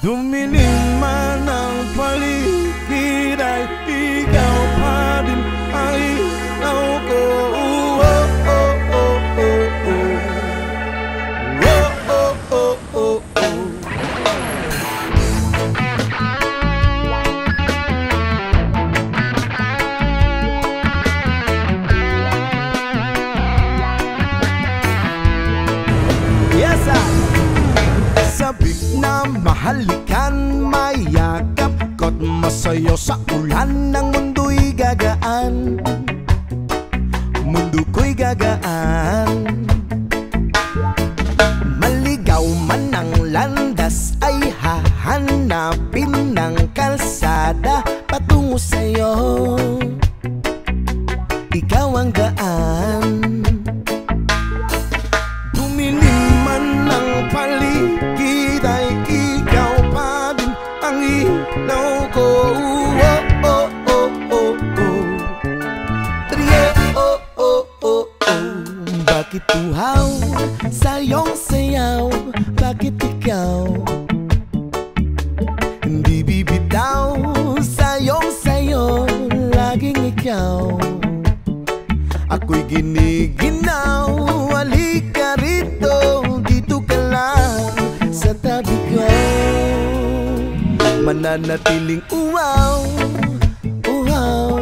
Dumilim man ang paligid ay ikaw pa din ang ilaw ko. Oh, oh, oh, oh, oh. Oh, oh, oh, oh. Yes, sabik na mahalikan, mayakap ko't masayo sa ulan ng mundo'y gagaan. Mundo ko'y gagaan. Maligaw man ang landas ay hahanapin ng kalsada patungo sa'yo. Ikaw ang daan. Dumilim man ang paligid ay ikaw pa din ang ilaw ko. Oh, oh, oh, oh, oh. Trio, oh, oh, oh, oh. Bakit uhaw sa iyong sayaw? Bakit ikaw hindi bibitaw sa iyong sayo? Laging ikaw ako'y giniginaw. Halika rito, dito ka lang sa tabi ko. Mananatiling uhaw, uhaw.